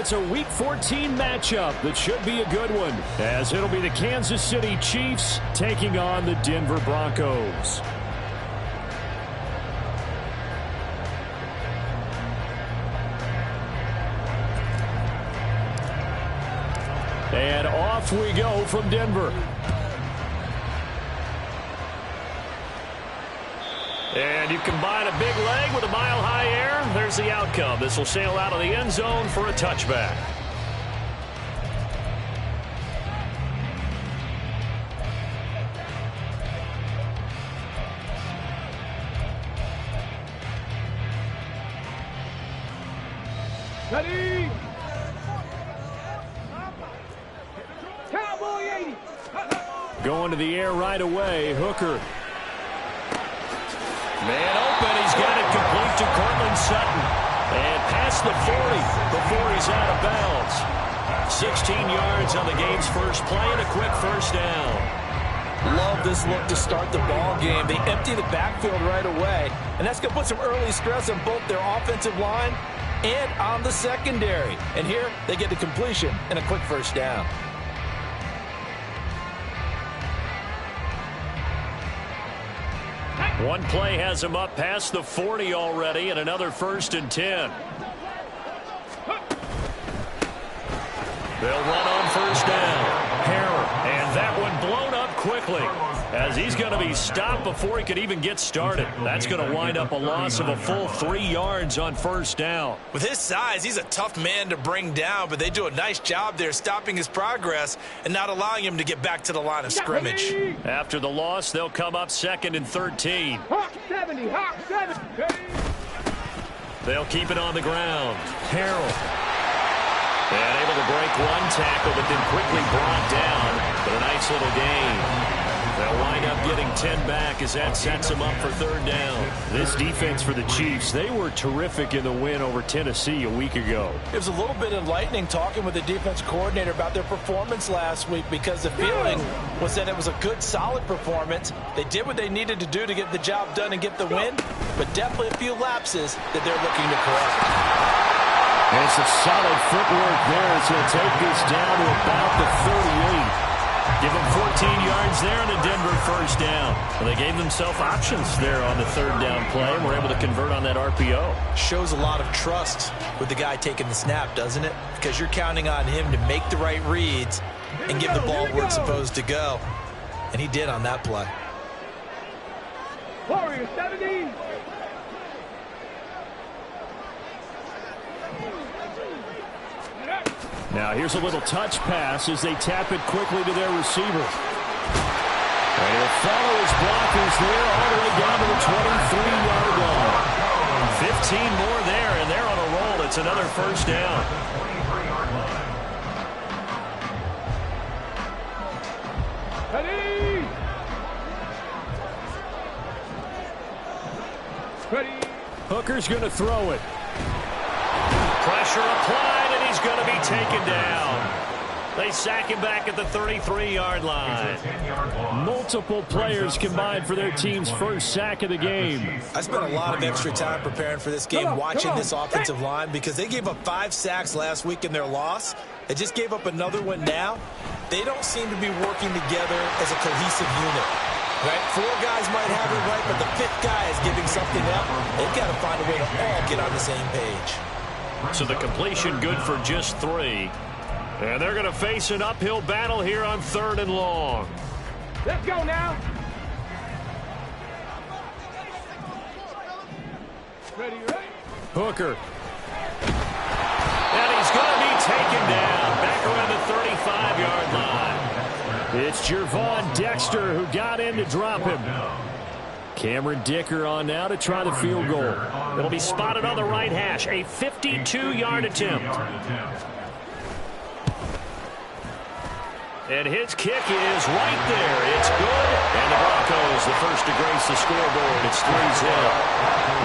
it's a Week 14 matchup that should be a good one, as it'll be the Kansas City Chiefs taking on the Denver Broncos. And off we go from Denver. And you combine a big leg with a mile-high air, there's the outcome. This will sail out of the end zone for a touchback. Ready? Cowboy 80. Going to the air right away, Hooker. Man open, he's got it complete to Courtland Sutton. And past the 40 before he's out of bounds. 16 yards on the game's first play and a quick first down. Love this look to start the ball game. They empty the backfield right away, and that's going to put some early stress on both their offensive line and on the secondary. And here they get the completion and a quick first down. One play has him up past the 40 already, and another 1st and 10. They'll run on first down. Harrell, and that one blown up quickly, as he's going to be stopped before he could even get started. That's going to wind up a loss of a full 3 yards on first down. With his size, he's a tough man to bring down, but they do a nice job there stopping his progress and not allowing him to get back to the line of scrimmage. After the loss, they'll come up 2nd and 13. Hawk 70, Hawk 70. They'll keep it on the ground. Harrell. And able to break one tackle, but then quickly brought down. But a nice little gain. They'll wind up getting 10 back as that sets them up for 3rd down. This defense for the Chiefs, they were terrific in the win over Tennessee a week ago. It was a little bit enlightening talking with the defense coordinator about their performance last week, because the feeling was that it was a good, solid performance. They did what they needed to do to get the job done and get the win, but definitely a few lapses that they're looking to correct. And some solid footwork there as he'll take this down to about the 38. Give them 14 yards there on a Denver first down. Well, they gave themselves options there on the 3rd down play and were able to convert on that RPO. Shows a lot of trust with the guy taking the snap, doesn't it? Because you're counting on him to make the right reads and give the ball where it's supposed to go. And he did on that play. Warrior 70. Now here's a little touch pass as they tap it quickly to their receiver. And he'll follow his blockers there all the way down to the 23-yard line. 15 more there, and they're on a roll. It's another first down. Ready. Ready. Hooker's going to throw it. Pressure applied, and he's going to be taken down. They sack him back at the 33-yard line. Multiple players combined for their team's first sack of the game. I spent a lot of extra time preparing for this game, watching this offensive line, because they gave up 5 sacks last week in their loss. They just gave up another one now. They don't seem to be working together as a cohesive unit. Right? 4 guys might have it right, but the 5th guy is giving something up. They've got to find a way to all get on the same page. So the completion good for just 3. And they're going to face an uphill battle here on 3rd and long. Let's go now. Ready, ready. Hooker. And he's going to be taken down back around the 35-yard line. It's Gervon Dexter who got in to drop him. Cameron Dicker on now to try the field goal. It'll be spotted on the right hash. A 52-yard attempt. And his kick is right there. It's good. And the Broncos, the first to grace the scoreboard. It's 3-0.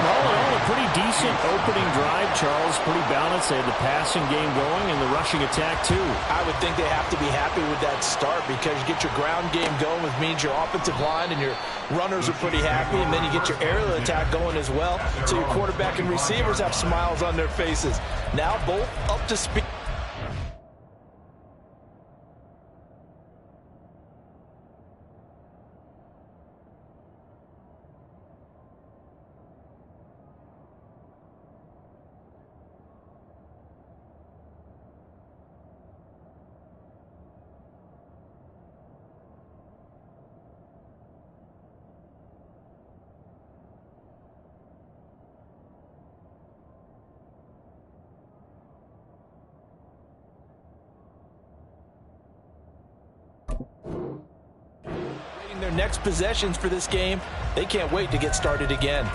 All in all, a pretty decent opening drive, Charles. Pretty balanced. They had the passing game going and the rushing attack, too. I would think they have to be happy with that start, because you get your ground game going, which means your offensive line and your runners are pretty happy, and then you get your aerial attack going as well, so your quarterback and receivers have smiles on their faces. Now both up to speed. Their next possessions for this game, they can't wait to get started again.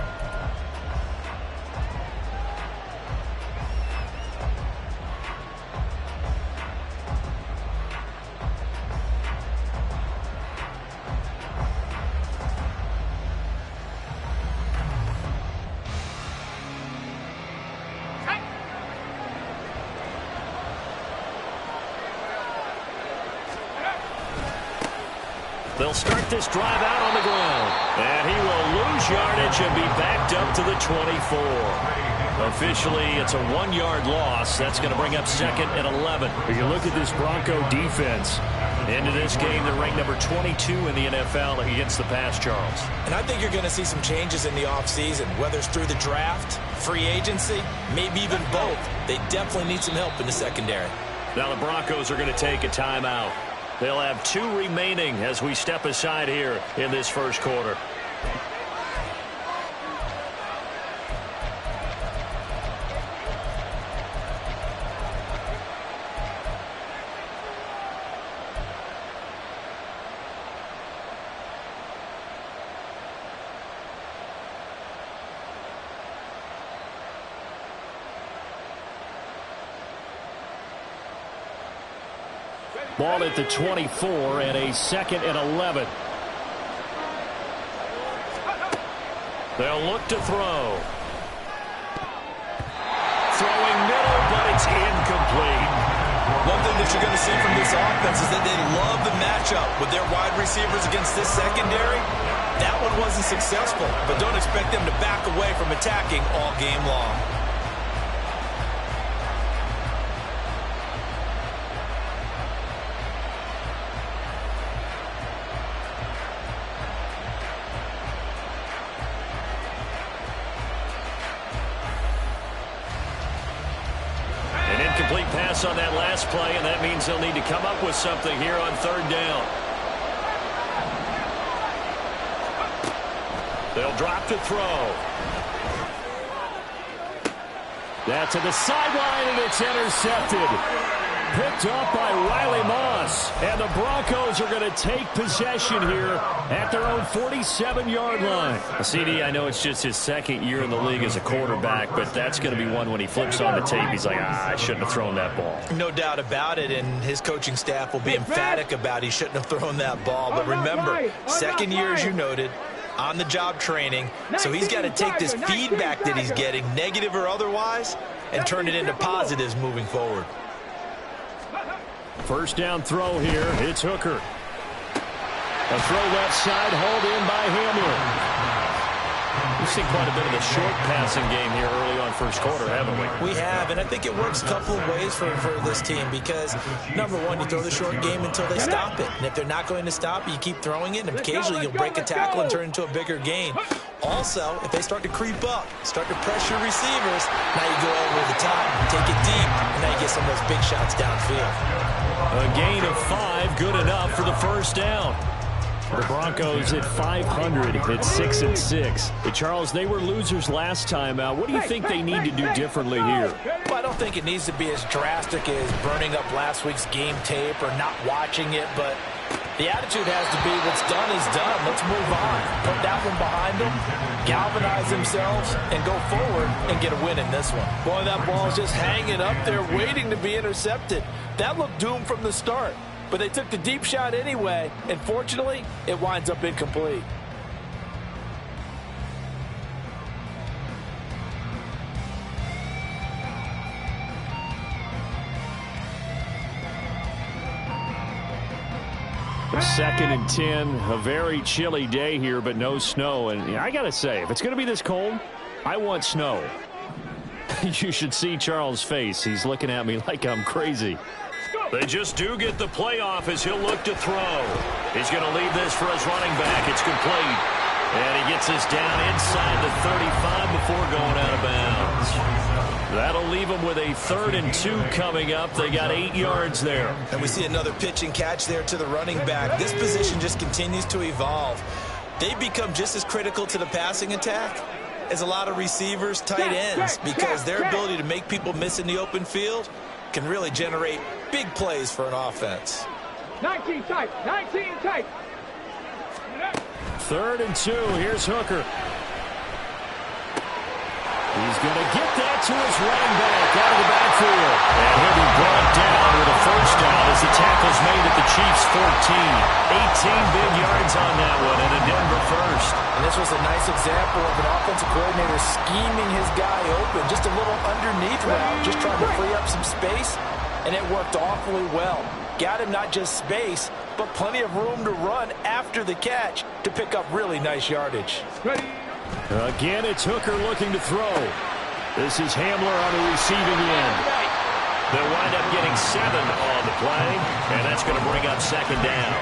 They'll start this drive out on the ground. And he will lose yardage and be backed up to the 24. Officially, it's a 1-yard loss. That's going to bring up 2nd and 11. If you look at this Bronco defense, into this game, they're ranked number 22 in the NFL against the pass, Charles. And I think you're going to see some changes in the offseason, whether it's through the draft, free agency, maybe even both. They definitely need some help in the secondary. Now the Broncos are going to take a timeout. They'll have 2 remaining as we step aside here in this first quarter. Ball at the 24 and a 2nd and 11. They'll look to throw. Throwing middle, but it's incomplete. One thing that you're going to see from this offense is that they love the matchup with their wide receivers against this secondary. That one wasn't successful, but don't expect them to back away from attacking all game long. Incomplete pass on that last play, and that means they'll need to come up with something here on 3rd down. They'll drop to throw. That's to the sideline, and it's intercepted. Picked off by Riley Moss. And the Broncos are going to take possession here at their own 47-yard line. CD, I know it's just his 2nd year in the league as a quarterback, but that's going to be one when he flips on the tape. He's like, I shouldn't have thrown that ball. No doubt about it, and his coaching staff will be emphatic about he shouldn't have thrown that ball. But remember, 2nd year, as you noted, on-the-job training, so he's got to take this feedback that he's getting, negative or otherwise, and turn it into positives moving forward. First down throw here. It's Hooker. A throw left side, hauled in by Hamler. We've seen quite a bit of the short passing game here early on first quarter, haven't we? We have, and I think it works a couple of ways for this team because, number one, you throw the short game until they stop it. And if they're not going to stop it, you keep throwing it, and occasionally you'll break a tackle and turn it into a bigger gain. Also, if they start to creep up, start to pressure receivers, now you go over the top, take it deep, and now you get some of those big shots downfield. A gain of 5, good enough for the first down. The Broncos at 500 at 6-6. But Charles, they were losers last time out. What do you think they need to do differently here? Well, I don't think it needs to be as drastic as burning up last week's game tape or not watching it, but the attitude has to be what's done is done. Let's move on. Put that one behind them, galvanize themselves, and go forward and get a win in this one. Boy, that ball's just hanging up there waiting to be intercepted. That looked doomed from the start. But they took the deep shot anyway, and fortunately, it winds up incomplete. Second and 10, a very chilly day here, but no snow. And I got to say, if it's going to be this cold, I want snow. You should see Charles' face. He's looking at me like I'm crazy. They just do get the playoff as he'll look to throw. He's going to leave this for his running back. It's complete. And he gets this down inside the 35 before going out of bounds. That'll leave them with a 3rd and 2 coming up. They got 8 yards there. And we see another pitch and catch there to the running back. This position just continues to evolve. They become just as critical to the passing attack as a lot of receivers, tight ends, because their ability to make people miss in the open field can really generate big plays for an offense. 19 tight. 19 tight. 3rd and 2. Here's Hooker. He's going to get that to his running back out of the backfield. And he'll be brought down with a first down as the tackle's made at the Chiefs' 14. 18 big yards on that one and a Denver first. And this was a nice example of an offensive coordinator scheming his guy open. Just a little underneath route, just trying to free up some space. And it worked awfully well. Got him not just space, but plenty of room to run after the catch to pick up really nice yardage. Ready. Again, it's Hooker looking to throw. This is Hamler on the receiving end. They'll wind up getting 7 on the play, and that's going to bring up 2nd down.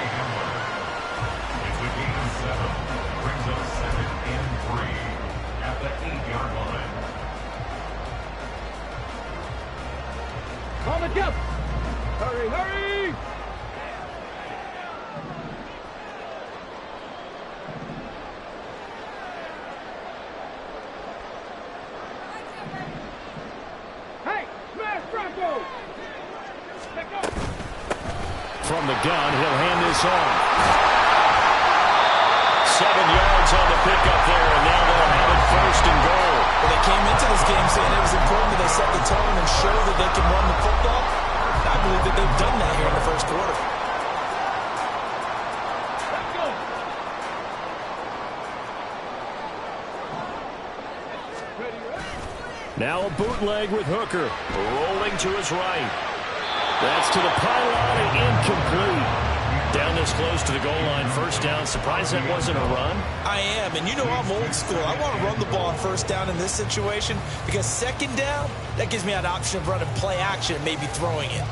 Brings up 2nd and 3 at the 8-yard line. On the jump. Hurry, hurry. Hey, smash Bronco. Let go. From the gun, he'll hand this off. 7 yards on the pickup there, and now they'll have it 1st and goal. Well, they came into this game saying it was important that they set the tone and show that they can run the football. I believe that they've done that here in the first quarter. Let's go. Ready, ready. Now a bootleg with Hooker. Rolling to his right. That's to the pylon and incomplete. Down this close to the goal line, 1st down. Surprised that wasn't a run? I am, and you know I'm old school. I want to run the ball on 1st down in this situation because 2nd down, that gives me an option of running play action and maybe throwing it.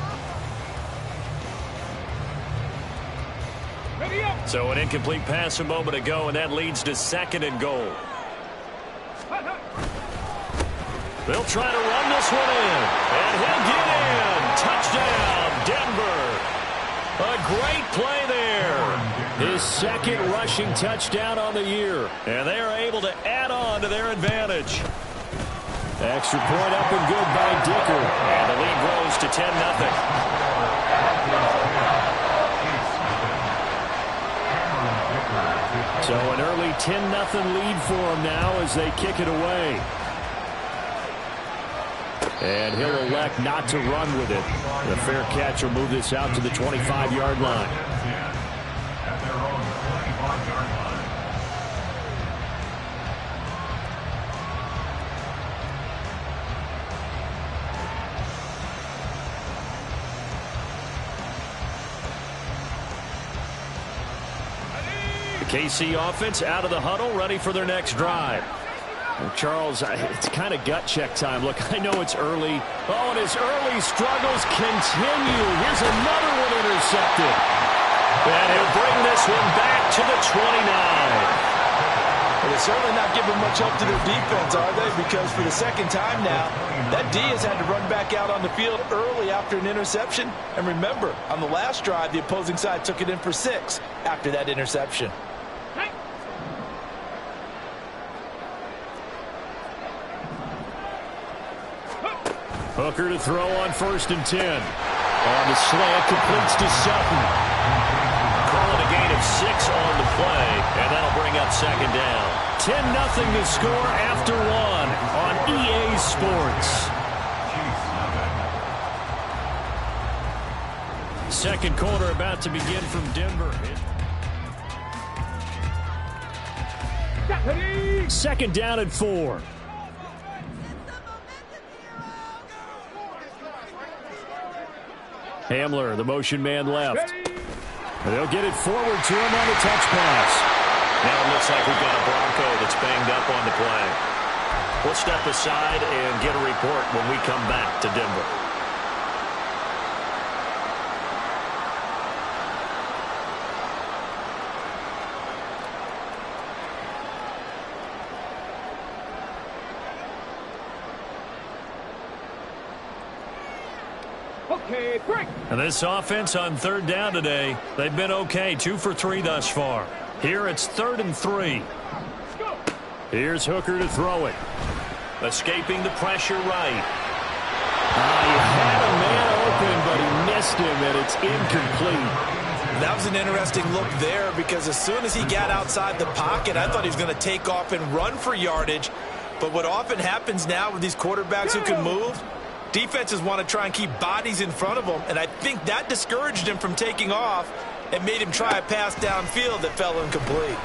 Ready up. So an incomplete pass a moment ago, and that leads to 2nd and goal. Hut, hut. They'll try to run this one in, and he'll get in. Touchdown, Denver. A great play there. His 2nd rushing touchdown on the year. And they are able to add on to their advantage. Extra point up and good by Dicker. And the lead grows to 10-0. So an early 10-0 lead for him now as they kick it away. And he'll elect not to run with it. The fair catch will move this out to the 25-yard line. At their own 25-yard line. The KC offense out of the huddle, ready for their next drive. Charles, it's kind of gut check time. Look, I know it's early. Oh, and his early struggles continue. Here's another one intercepted. And he'll bring this one back to the 29. Well, they're certainly not giving much help to their defense, are they? Because for the 2nd time now, that D has had to run back out on the field early after an interception. And remember, on the last drive, the opposing side took it in for 6 after that interception. Hooker to throw on 1st and 10. On the slant, completes to Sutton. Calling a gain of 6 on the play, and that'll bring up 2nd down. 10-0 to score after 1 on EA Sports. 2nd quarter about to begin from Denver. 2nd down and 4. Hamler, the motion man left. They'll get it forward to him on the touch pass. Now it looks like we've got a Bronco that's banged up on the play. We'll step aside and get a report when we come back to Denver. Okay, break. And this offense on 3rd down today, they've been okay, 2 for 3 thus far. Here it's 3rd and 3. Go. Here's Hooker to throw it. Escaping the pressure right. He had a man open, but he missed him, and it's incomplete. That was an interesting look there because as soon as he got outside the pocket, I thought he was going to take off and run for yardage. But what often happens now with these quarterbacks who can move, defenses want to try and keep bodies in front of them, and I think that discouraged him from taking off and made him try a pass downfield that fell incomplete.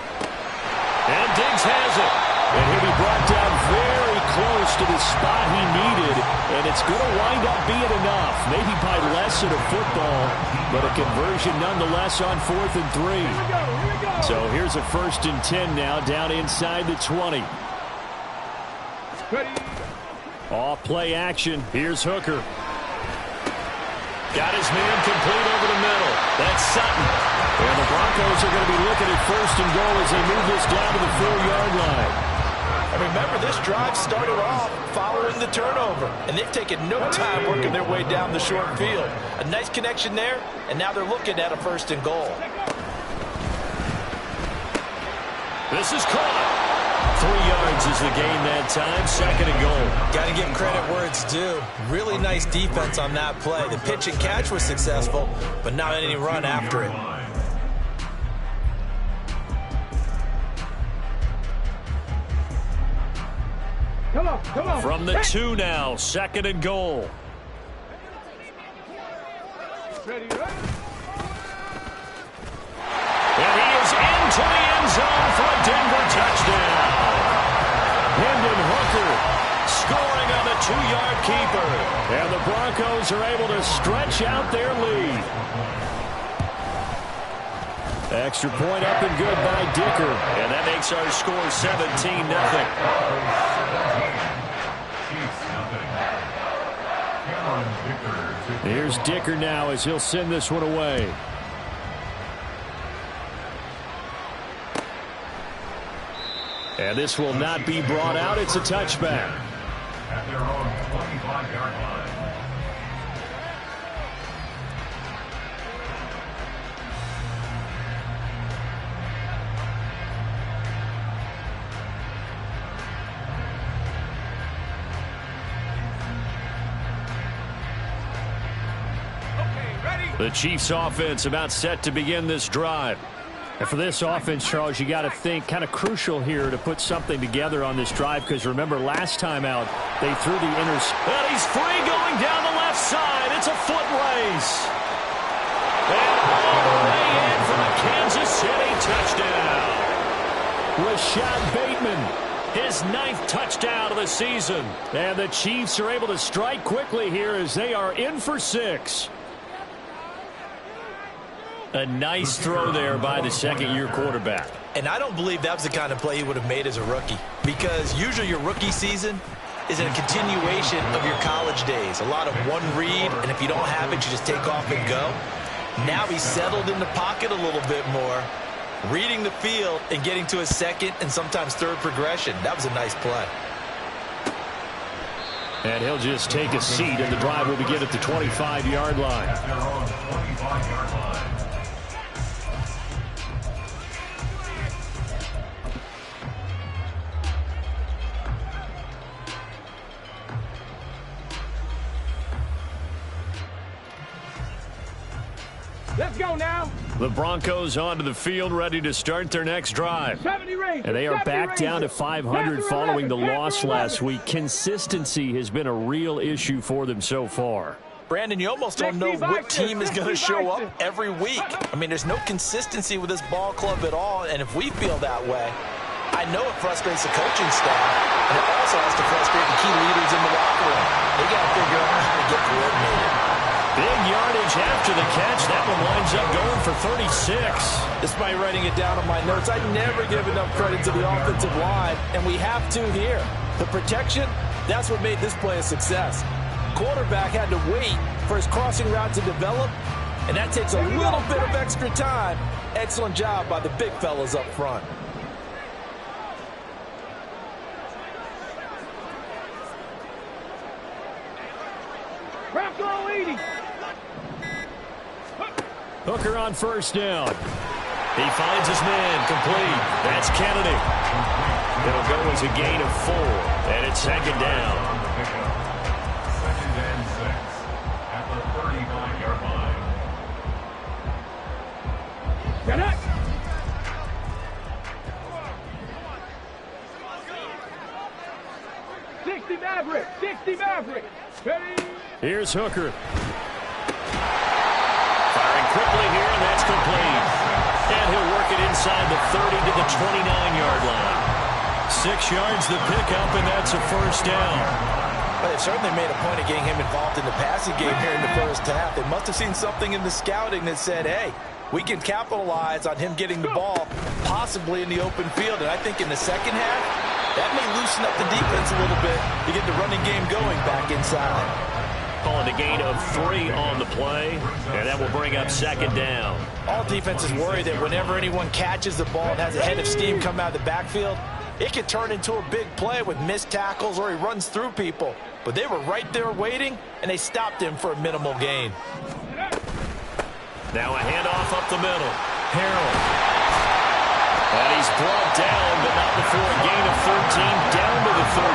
And Diggs has it. And he'll be brought down very close to the spot he needed, and it's going to wind up being enough. Maybe by less than a football, but a conversion nonetheless on 4th and 3. Here we go. So here's a 1st and 10 now, down inside the 20. Ready. Off play action. Here's Hooker. Got his man complete over the middle. That's Sutton. And the Broncos are going to be looking at 1st and goal as they move this down to the 4-yard line. And remember, this drive started off following the turnover, and they've taken no time working their way down the short field. A nice connection there, and now they're looking at a 1st and goal. This is caught. 3 yards is the gain that time. 2nd and goal. Got to give credit where it's due. Really nice defense on that play. The pitch and catch was successful, but not any run after it. Come on. From the 2 now, 2nd and goal. Ready. And he is into the end zone for a Denver touchdown. Hendon Hooker scoring on the 2-yard keeper. And the Broncos are able to stretch out their lead. Extra point up and good by Dicker. And that makes our score 17-0. Here's Dicker now as he'll send this one away. And this will not be brought out. It's a touchback. At their own 25-yard line. The Chiefs offense about set to begin this drive. And for this offense, Charles, you got to think kind of crucial here to put something together on this drive because remember last time out they threw the Well, he's free going down the left side. It's a foot race. And all the way in for the Kansas City touchdown. Rashad Bateman, His 9th touchdown of the season. and the Chiefs are able to strike quickly here as they are in for 6. A nice throw there by the second-year quarterback. And I don't believe that was the kind of play he would have made as a rookie because usually your rookie season is a continuation of your college days. A lot of one read, and if you don't have it, you just take off and go. Now he's settled in the pocket a little bit more, reading the field and getting to his 2nd and sometimes 3rd progression. That was a nice play. And he'll just take a seat, and the drive will begin at the 25-yard line. At their own 25-yard line. Let's go now. The Broncos onto the field, ready to start their next drive. 70 Rangers. And they are 70 back down to Rangers. 500 following the loss last week. Consistency has been a real issue for them so far. Brandon, you almost don't know what team is going to show up every week. I mean, there's no consistency with this ball club at all, and if we feel that way, I know it frustrates the coaching staff, and it also has to frustrate the key leaders in the locker room. They got to figure out how to get coordinated. Big yardage after the catch. That one winds up going for 36. Despite writing it down on my notes, I never give enough credit to the offensive line, and we have to here. The protection, that's what made this play a success. Quarterback had to wait for his crossing route to develop, and that takes a little bit of extra time. Excellent job by the big fellas up front. Bronco 80. Hooker on 1st down. He finds his man complete. That's Kennedy. It'll go as a gain of 4, and it's 2nd down. 2nd and 6 at the 35-yard line. Here's Hooker. Firing quickly here, and that's complete. And he'll work it inside the 30 to the 29-yard line. 6 yards the pickup, and that's a first down. But they certainly made a point of getting him involved in the passing game here in the first half. They must have seen something in the scouting that said, hey, we can capitalize on him getting the ball, possibly in the open field. And I think in the second half, that may loosen up the defense a little bit to get the running game going back inside. Calling a gain of 3 on the play, and that will bring up second down. All defenses worry that whenever anyone catches the ball and has a head of steam come out of the backfield, it could turn into a big play with missed tackles or he runs through people. But they were right there waiting, and they stopped him for a minimal gain. Now a handoff up the middle. Harrell. And he's brought down, but not before a gain of 13, down to the 13.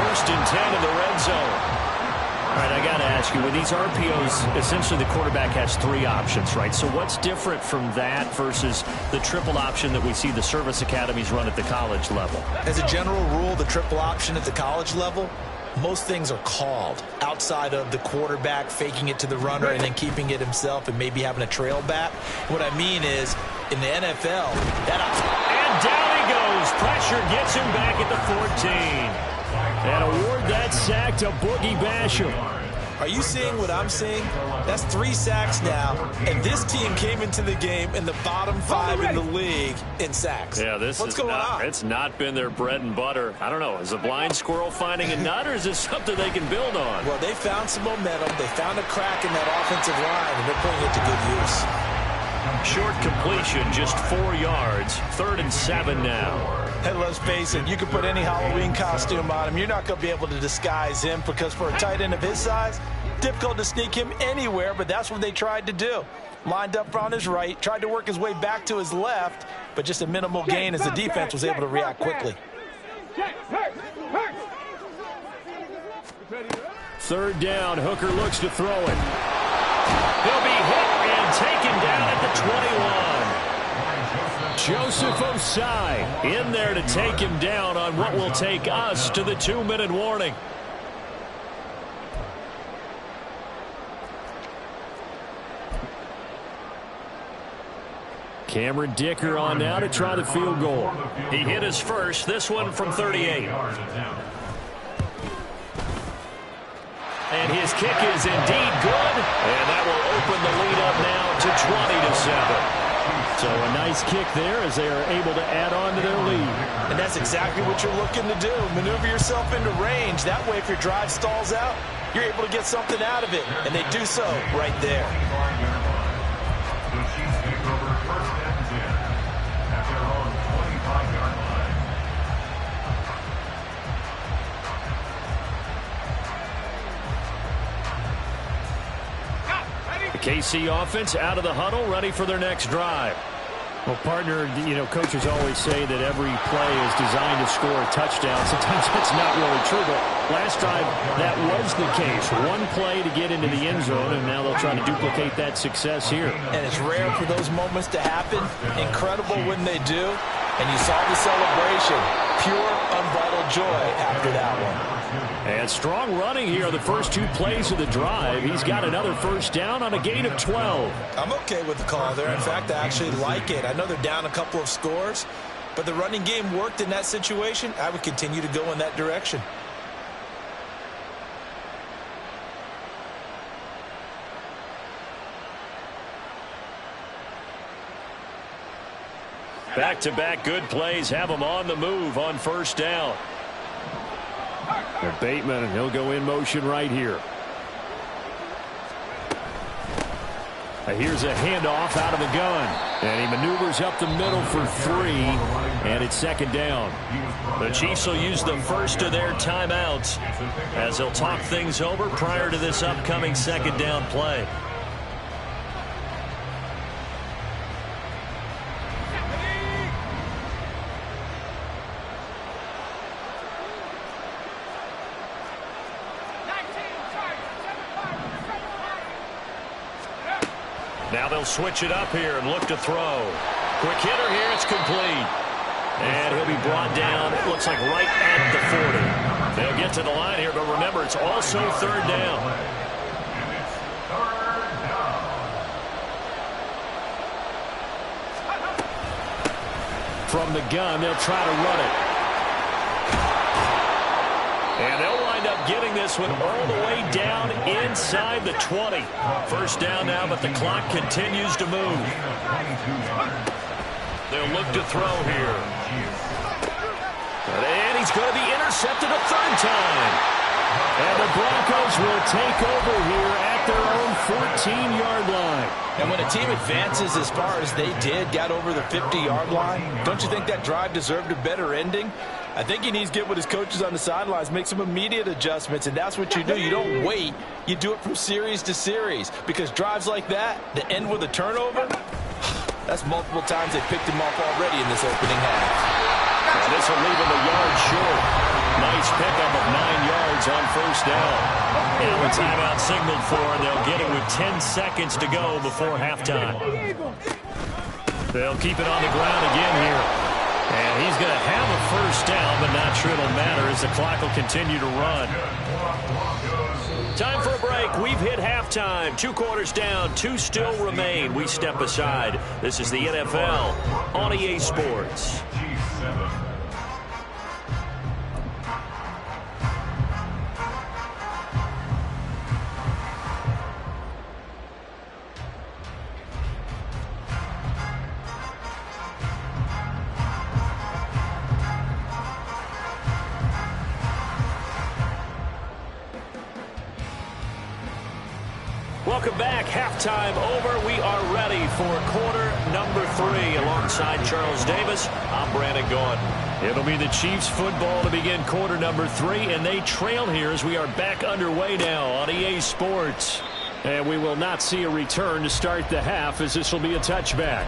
First and 10 in the red zone. All right, I got to ask you, with these RPOs, essentially the quarterback has 3 options, right? So what's different from that versus the triple option that we see the service academies run at the college level? As a general rule, the triple option at the college level, most things are called outside of the quarterback faking it to the runner and then keeping it himself and maybe having a trail back. What I mean is, in the NFL, that option. And down he goes. Pressure gets him back at the 14. And award that sack to Boogie Basham. Are you seeing what I'm seeing? That's 3 sacks now, and this team came into the game in the bottom 5 in the league in sacks. Yeah, What's going on? It's not been their bread and butter. I don't know. Is a blind squirrel finding a nut, or is this something they can build on? Well, they found some momentum. They found a crack in that offensive line, and they're putting it to good use. Short completion, just 4 yards. 3rd and 7 now. And let's face it, you can put any Halloween costume on him. You're not going to be able to disguise him because for a tight end of his size, difficult to sneak him anywhere, but that's what they tried to do. Lined up on his right, tried to work his way back to his left, but just a minimal gain as the defense was able to react quickly. 3rd down, Hooker looks to throw it. He'll be hit and taken down at the 21. Joseph Osai in there to take him down on what will take us to the 2-minute warning. Cameron Dicker on now to try the field goal. He hit his first, this one from 38. And his kick is indeed good, and that will open the lead up now to 20-7. So a nice kick there as they are able to add on to their lead. And that's exactly what you're looking to do. Maneuver yourself into range. That way, if your drive stalls out, you're able to get something out of it. And they do so right there. The Chiefs take over 1st and 10 at their own 25-yard line. The KC offense out of the huddle, ready for their next drive. Well, partner, coaches always say that every play is designed to score a touchdown. Sometimes that's not really true, but last drive, that was the case. One play to get into the end zone, and now they'll try to duplicate that success here. And it's rare for those moments to happen. Incredible when they do. And you saw the celebration. Pure, unbridled joy after that one. And strong running here the first 2 plays of the drive. He's got another first down on a gain of 12. I'm okay with the call there. In fact, I actually like it. I know they're down a couple of scores, but the running game worked in that situation. I would continue to go in that direction. Back-to-back good plays have them on the move on first down. Bateman, and he'll go in motion right here. Here's a handoff out of the gun. And he maneuvers up the middle for 3. And it's 2nd down. The Chiefs will use the first of their timeouts as they'll talk things over prior to this upcoming 2nd down play. Now they'll switch it up here and look to throw. Quick hitter here, it's complete. And he'll be brought down, it looks like right at the 40. They'll get to the line here, but remember, it's also 3rd down. From the gun, they'll try to run it. And they'll wind up getting this one all the way down inside the 20. First down now, but the clock continues to move. They'll look to throw here. And he's going to be intercepted a third time. And the Broncos will take over here at their own 14-yard line. And when a team advances as far as they did, got over the 50-yard line, don't you think that drive deserved a better ending? I think he needs to get with his coaches on the sidelines, make some immediate adjustments, and that's what you do. You don't wait. You do it from series to series, because drives like that end with a turnover, that's multiple times they picked him off already in this opening half. And this will leave him a yard short. Nice pickup of 9 yards on first down. And the timeout signaled for, and they'll get it with 10 seconds to go before halftime. They'll keep it on the ground again here. And he's going to have a first down, but not sure it'll matter as the clock will continue to run. Time for a break. We've hit halftime. 2 quarters down, 2 still remain. We step aside. This is the NFL on EA Sports. Welcome back. Halftime over. We are ready for quarter number 3. Alongside Charles Davis, I'm Brandon Gaudin. It'll be the Chiefs football to begin quarter number 3, and they trail here as we are back underway now on EA Sports. And we will not see a return to start the half, as this will be a touchback.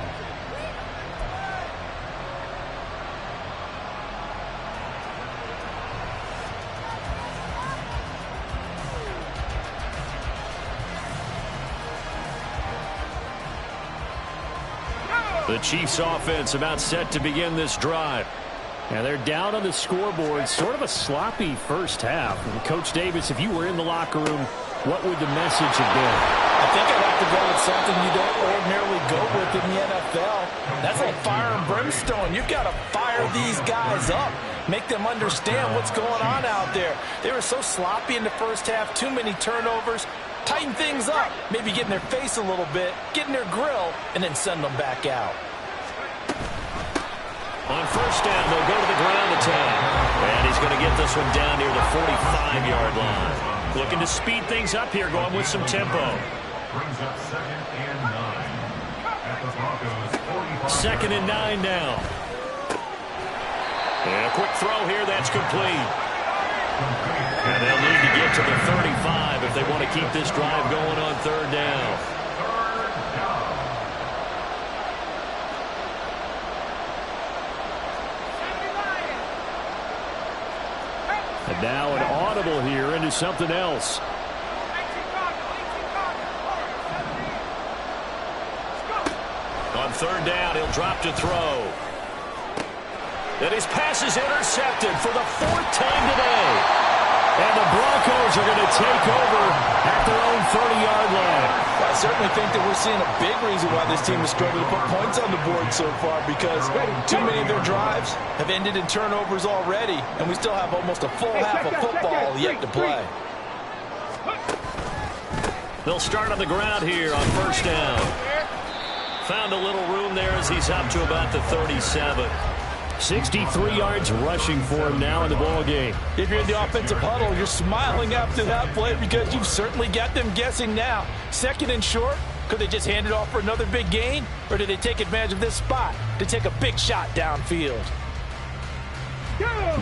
The Chiefs offense about set to begin this drive. And they're down on the scoreboard. Sort of a sloppy first half. And Coach Davis, if you were in the locker room, what would the message have been? I think I'd have to go with something you don't ordinarily go with in the NFL. That's like fire and brimstone. You've got to fire these guys up. Make them understand what's going on out there. They were so sloppy in the first half. Too many turnovers. Tighten things up. Maybe get in their face a little bit. Get in their grill. And then send them back out. On first down, they'll go to the ground attack. And he's going to get this one down near the 45-yard line. Looking to speed things up here, going with some tempo. Brings up 2nd and 9 at the Broncos 45. 2nd and 9 now. And a quick throw here, that's complete. And they'll need to get to the 35 if they want to keep this drive going on third down. And now an audible here into something else. On third down, he'll drop to throw. And his pass is intercepted for the 4th time today. And the Broncos are going to take over at their own 30-yard line. Well, I certainly think that we're seeing a big reason why this team has struggled to put points on the board so far, because too many of their drives have ended in turnovers already, and we still have almost a full half of football yet to play. They'll start on the ground here on first down. Found a little room there as he's up to about the 37. 63 yards rushing for him now in the ball game. If you're in the offensive huddle, you're smiling after that play because you've certainly got them guessing now. 2nd and short, could they just hand it off for another big gain? Or did they take advantage of this spot to take a big shot downfield?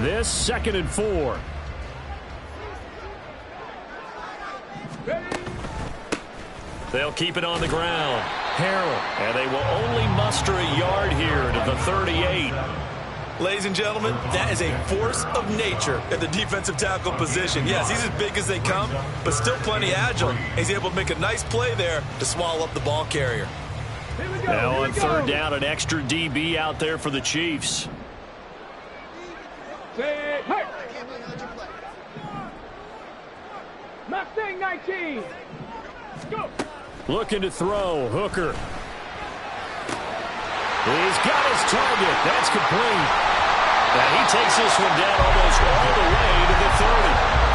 This 2nd and 4. They'll keep it on the ground. Harrell. And they will only muster a yard here to the 38. Ladies and gentlemen, that is a force of nature at the defensive tackle position. Yes, he's as big as they come, but still plenty agile. He's able to make a nice play there to swallow up the ball carrier. Now on third down, an extra DB out there for the Chiefs. Hey. Mustang 19. Let's go. Looking to throw. Hooker. He's got his target. That's complete. And he takes this one down almost all the way to the 30.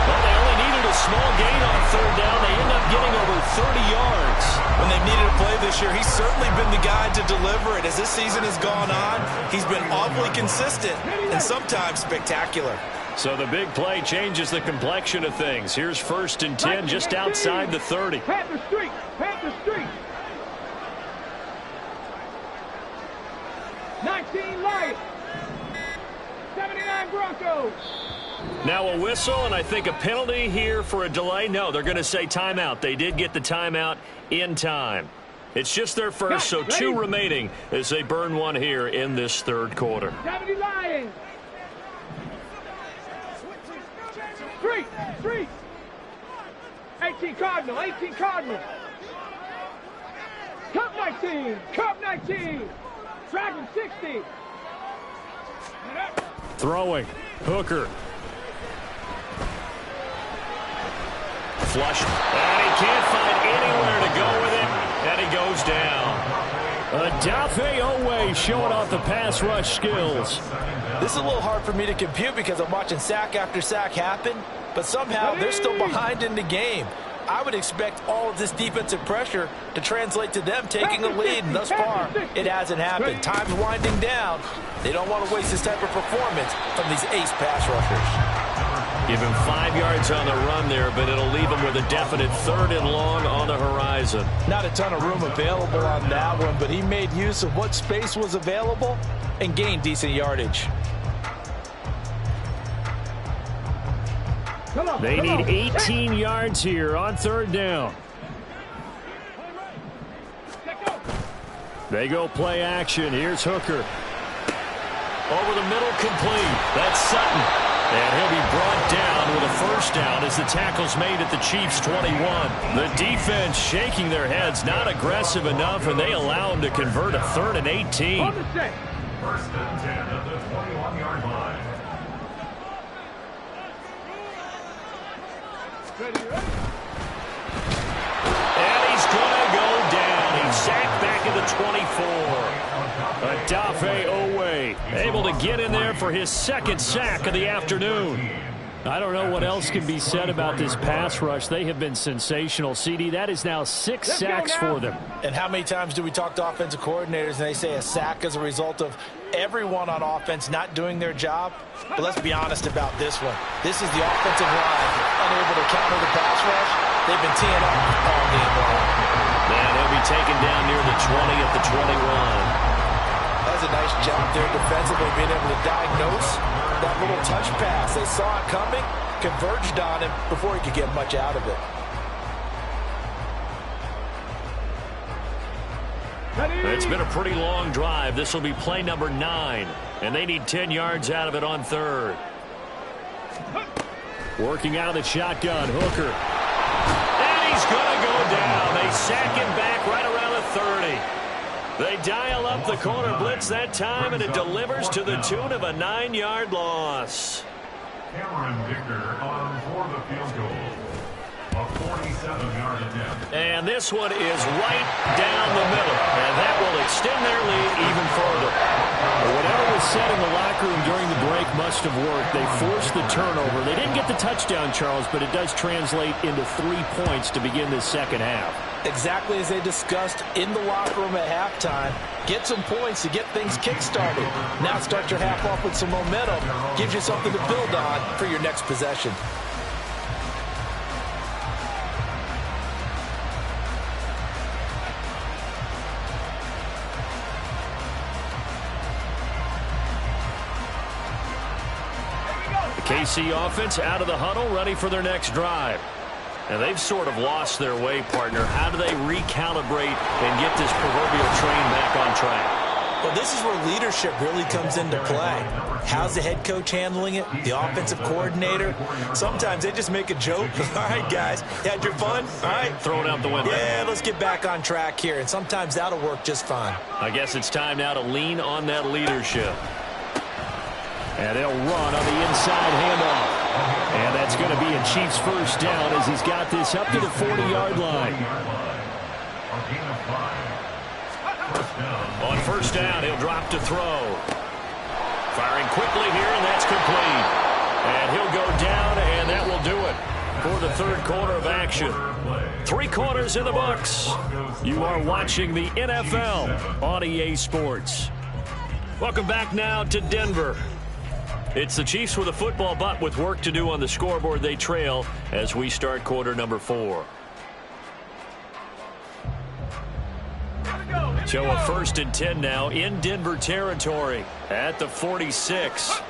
Well, they only needed a small gain on third down. They end up getting over 30 yards. When they've needed a play this year, he's certainly been the guy to deliver it. As this season has gone on, he's been awfully consistent and sometimes spectacular. So the big play changes the complexion of things. Here's 1st and 10 just outside the 30. Panther Street. Panther Street. 19 Lions. 79 Broncos. Now a whistle, and I think a penalty here for a delay. No, they're going to say timeout. They did get the timeout in time. It's just their first, so 2 remaining as they burn one here in this 3rd quarter. 70 Lions. Street. 18 Cardinal. 18 Cardinal. Cup 19. Cup 19. Dragon 60. Throwing. Hooker. Flush. And he can't find anywhere to go with it. And he goes down. Odafe Oweh showing off the pass rush skills. This is a little hard for me to compute because I'm watching sack after sack happen, but somehow they're still behind in the game. I would expect all of this defensive pressure to translate to them taking a lead, and thus far, it hasn't happened. Time's winding down. They don't want to waste this type of performance from these ace pass rushers. Give him 5 yards on the run there, but it'll leave him with a definite 3rd and long on the horizon. Not a ton of room available on that one, but he made use of what space was available and gained decent yardage. They need 18 yards here on 3rd down. They go play action. Here's Hooker. Over the middle, complete. That's Sutton. And he'll be brought down with a 1st down as the tackle's made at the Chiefs' 21. The defense shaking their heads, not aggressive enough, and they allow him to convert a 3rd and 18. 1st and 10 at the 21-yard line. And he's going to go down. He's sacked back at the 24. Odafe Oweh able to get in there for his 2nd sack of the afternoon. I don't know what else can be said about this pass rush. They have been sensational, CD. That is now 6 sacks for them. And how many times do we talk to offensive coordinators and they say a sack as a result of everyone on offense not doing their job? But let's be honest about this one. This is the offensive line unable to counter the pass rush. They've been teeing up all game long. And he'll be taken down near the 20 at the 21. That's a nice job there defensively, being able to diagnose that little touch pass. They saw it coming, converged on him before he could get much out of it. It's been a pretty long drive. This will be play number 9, and they need 10 yards out of it on 3rd. Working out of the shotgun, Hooker. And he's going to go down. They sack him back right around the 30. They dial up the corner blitz that time, and it delivers to the tune of a 9-yard loss. Cameron Dicker on for the field goal. A 47-yard attempt. And this one is right down the middle, and that will extend their lead even further. Whatever was said in the locker room during the break must have worked. They forced the turnover. They didn't get the touchdown, Charles, but it does translate into 3 points to begin this 2nd half. Exactly as they discussed in the locker room at halftime. Get some points to get things kick-started. Now start your half off with some momentum. Gives you something to build on for your next possession. The KC offense out of the huddle, ready for their next drive. And they've sort of lost their way, partner. How do they recalibrate and get this proverbial train back on track? Well, this is where leadership really comes into play. How's the head coach handling it? The offensive coordinator? Sometimes they just make a joke. All right, guys, you had your fun? All right. Throw it out the window. Yeah, let's get back on track here. And sometimes that'll work just fine. I guess it's time now to lean on that leadership. And they'll run on the inside handoff. And that's going to be a Chiefs 1st down as he's got this up to the 40-yard line. On first down, he'll drop to throw. Firing quickly here, and that's complete. And he'll go down, and that will do it for the third quarter of action. 3 quarters in the books. You are watching the NFL on EA Sports. Welcome back now to Denver. It's the Chiefs with a football, but with work to do on the scoreboard. They trail as we start quarter number 4. So a 1st and 10 now in Denver territory at the 46.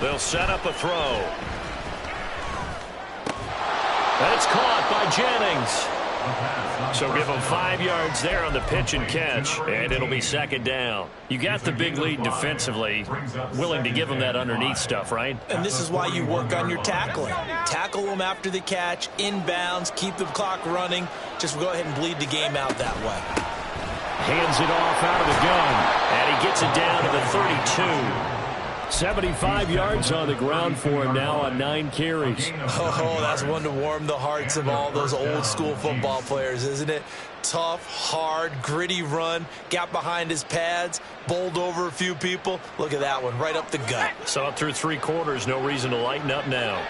They'll set up a throw. That's caught by Jennings. So give them 5 yards there on the pitch and catch, and it'll be 2nd down. You got the big lead defensively, willing to give them that underneath stuff, right? And this is why you work on your tackling. Tackle them after the catch, inbounds, keep the clock running. Just go ahead and bleed the game out that way. Hands it off out of the gun, and he gets it down to the 32. 75 yards on the ground for him now on 9 carries. Oh, that's one to warm the hearts of all those old school football players, isn't it? Tough, hard, gritty run, got behind his pads, bowled over a few people. Look at that one, right up the gut. Saw it through 3 quarters, no reason to lighten up now.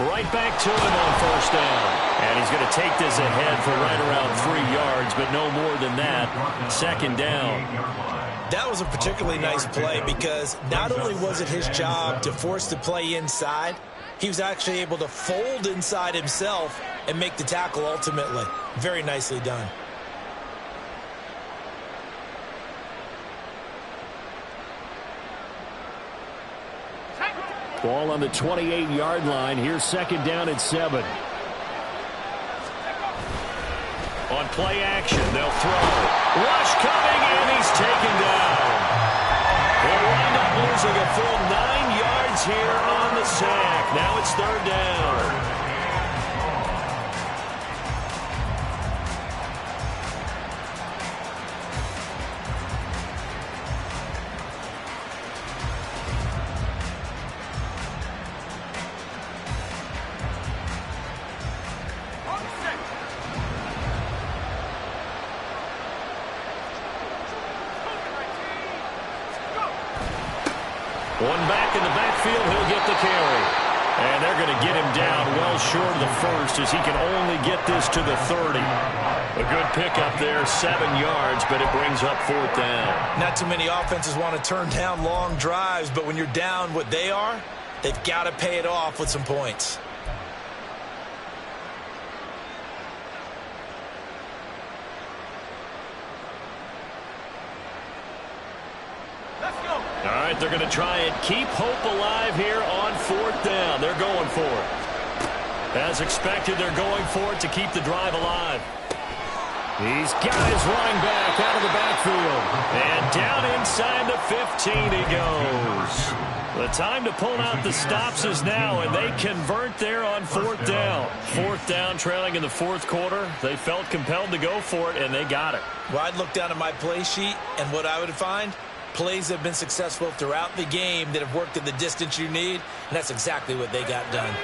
Right back to him on first down. And he's going to take this ahead for right around 3 yards, but no more than that. 2nd down. That was a particularly nice play because not only was it his job to force the play inside, he was actually able to fold inside himself and make the tackle ultimately. Very nicely done. Ball on the 28-yard line. Here's 2nd down and 7. On play action, they'll throw. Rush coming, and he's taken down. They'll wind up losing a full 9 yards here on the sack. Now it's 3rd down. One back in the backfield, he'll get the carry. And they're going to get him down well short of the 1st as he can only get this to the 30. A good pickup there, 7 yards, but it brings up 4th down. Not too many offenses want to turn down long drives, but when you're down what they are, they've got to pay it off with some points. All right, they're going to try and keep hope alive here on 4th down. They're going for it. As expected, they're going for it to keep the drive alive. He's got his running back out of the backfield. And down inside the 15 he goes. The time to pull out the stops is now, and they convert there on 4th down. 4th down, trailing in the 4th quarter. They felt compelled to go for it, and they got it. Well, I'd look down at my play sheet, and what I would find, plays have been successful throughout the game that have worked in the distance you need, and that's exactly what they got done.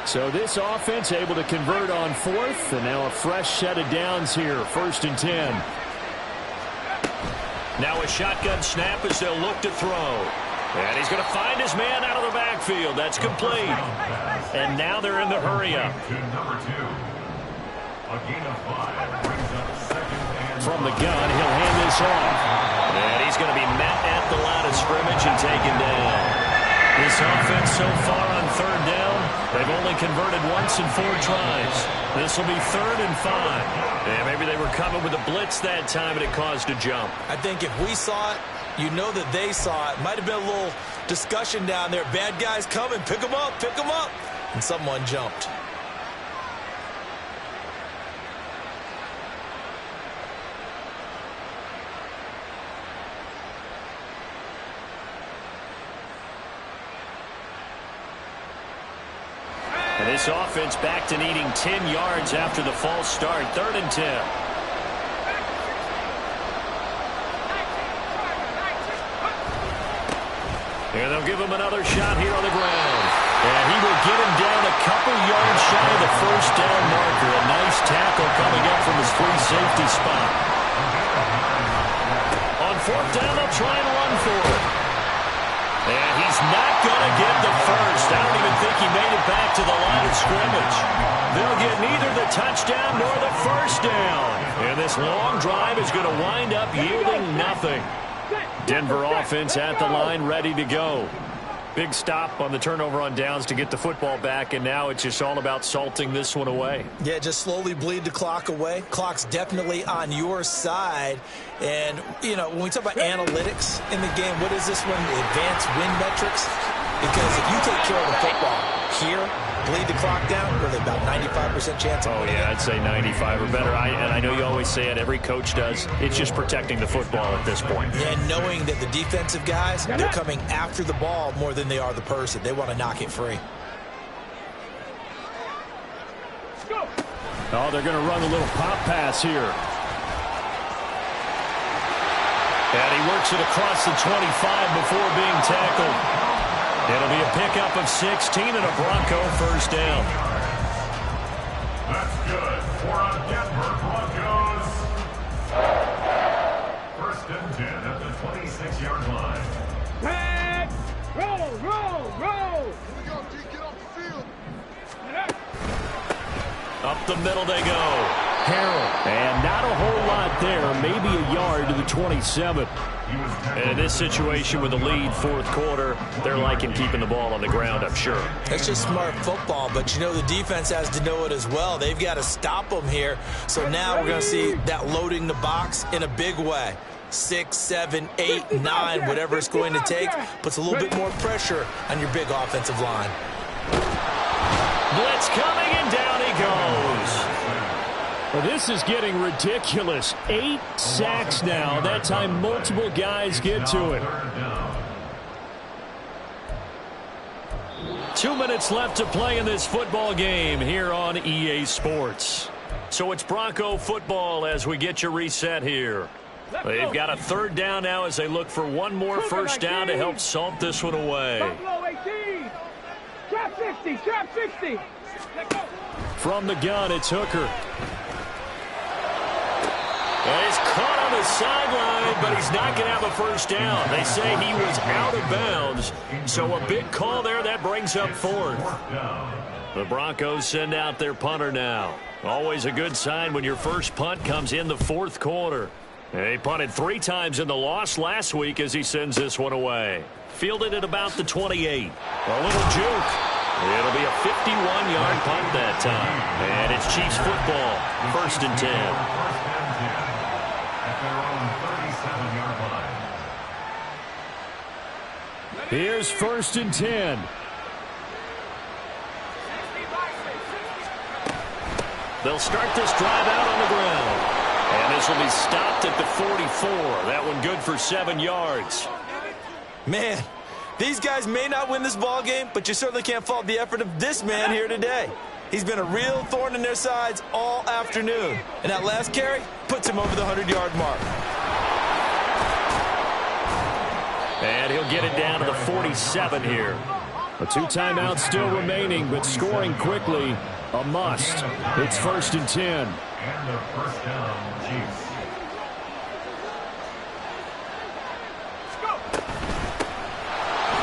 So this offense able to convert on 4th, and now a fresh set of downs here, 1st and 10. Now a shotgun snap as they'll look to throw. And he's going to find his man out of the backfield. That's complete. And now they're in the hurry-up. From the gun, he'll hand this off. And he's going to be met at the line of scrimmage and taken down. This offense so far on 3rd down, they've only converted once in 4 tries. This will be 3rd and 5. Yeah, maybe they were coming with a blitz that time and it caused a jump. I think if we saw it, you know that they saw it. Might have been a little discussion down there. Bad guys coming. Pick them up. Pick them up. And someone jumped. And this offense back to needing 10 yards after the false start. 3rd and 10. And they'll give him another shot here on the ground. And he will get him down a couple yards shy of the 1st down marker. A nice tackle coming up from his free spot. On fourth down, they'll try and run for it. And he's not going to get the first. I don't even think he made it back to the line of scrimmage. They'll get neither the touchdown nor the first down. And this long drive is going to wind up yielding nothing. Denver offense at the line, ready to go. Big stop on the turnover on downs to get the football back, and now it's just all about salting this one away. Yeah, just slowly bleed the clock away. Clock's definitely on your side. And, you know, when we talk about analytics in the game, what is this one? Advanced win metrics? Because if you take care of the football here, bleed the clock down, really about 95% chance of winning. I'd say 95 or better. And I know you always say it, every coach does. It's just protecting the football at this point. And knowing that the defensive guys, they're coming after the ball more than they are the person. They want to knock it free. Oh, they're going to run a little pop pass here. And he works it across the 25 before being tackled. It'll be a pickup of 16 and a Bronco first down. That's good for a Denver Broncos. First and 10 at the 26-yard line. Tag! Roll, roll, roll! Here we go, D. Get off the field. Up the middle they go. Harrell. And not a whole lot there. Maybe a yard to the 27. And in this situation with the lead fourth quarter, they're liking keeping the ball on the ground, I'm sure. That's just smart football, but you know the defense has to know it as well. They've got to stop them here. So now we're going to see that loading the box in a big way. 6, 7, 8, 9, whatever it's going to take, puts a little bit more pressure on your big offensive line. Blitz coming, and down he goes. Well, this is getting ridiculous. 8 sacks now. That time multiple guys get to it. 2 minutes left to play in this football game here on EA Sports. So it's Bronco football as we get you reset here. They've got a third down now as they look for one more first down to help salt this one away. Buffalo 18! Trap 60! Trap 60! From the gun, it's Hooker. And he's caught on the sideline, but he's not going to have a first down. They say he was out of bounds, so a big call there. That brings up fourth. The Broncos send out their punter now. Always a good sign when your first punt comes in the fourth quarter. And he punted 3 times in the loss last week as he sends this one away. Fielded at about the 28. A little juke. It'll be a 51-yard punt that time. And it's Chiefs football, first and 10. Here's first and 10. They'll start this drive out on the ground. And this will be stopped at the 44. That one good for 7 yards. Man, these guys may not win this ball game, but you certainly can't fault the effort of this man here today. He's been a real thorn in their sides all afternoon. And that last carry puts him over the 100-yard mark. And he'll get it down to the 47 here. A 2 timeouts still remaining, but scoring quickly, a must. It's first and 10. And the first down, Chiefs.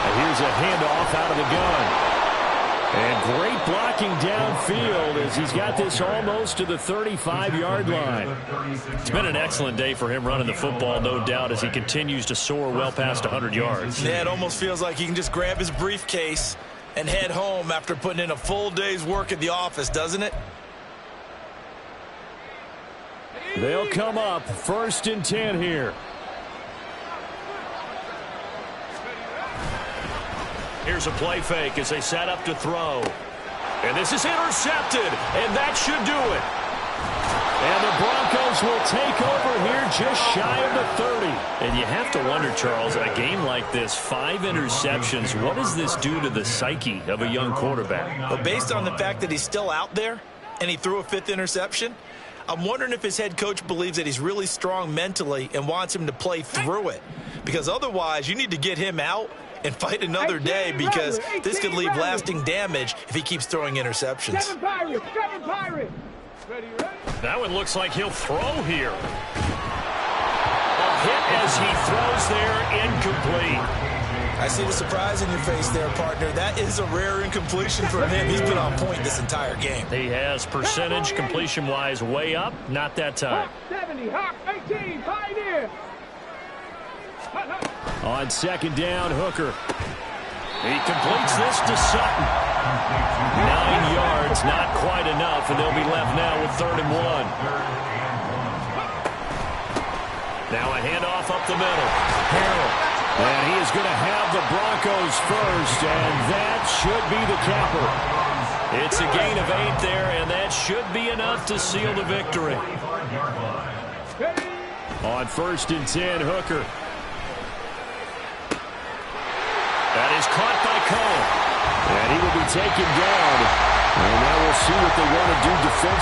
And here's a handoff out of the gun. And great blocking downfield as he's got this almost to the 35-yard line. It's been an excellent day for him running the football, no doubt, as he continues to soar well past 100 yards. Yeah, it almost feels like he can just grab his briefcase and head home after putting in a full day's work at the office, doesn't it? They'll come up first and 10 here. Here's a play fake as they set up to throw. And this is intercepted, and that should do it. And the Broncos will take over here just shy of the 30. And you have to wonder, Charles, a game like this, 5 interceptions, what does this do to the psyche of a young quarterback? But based on the fact that he's still out there and he threw a 5th interception, I'm wondering if his head coach believes that he's really strong mentally and wants him to play through it. Because otherwise, you need to get him out and fight another day, because this could leave lasting damage if he keeps throwing interceptions. 7 Pirates! 7 Pirates! That one looks like he'll throw here. A hit as he throws there, incomplete. I see the surprise in your face there, partner. That is a rare incompletion from him. He's been on point this entire game. He has percentage completion-wise way up. Not that time. 70, Hawk 18, Pioneer. On second down, Hooker. He completes this to Sutton. 9 yards, not quite enough, and they'll be left now with 3rd and 1. Now a handoff up the middle. Harrell. And he is going to have the Broncos first, and that should be the capper. It's a gain of 8 there, and that should be enough to seal the victory. On 1st and 10, Hooker. That is caught by Cole. And he will be taken down. And now we'll see what they want to do defensively.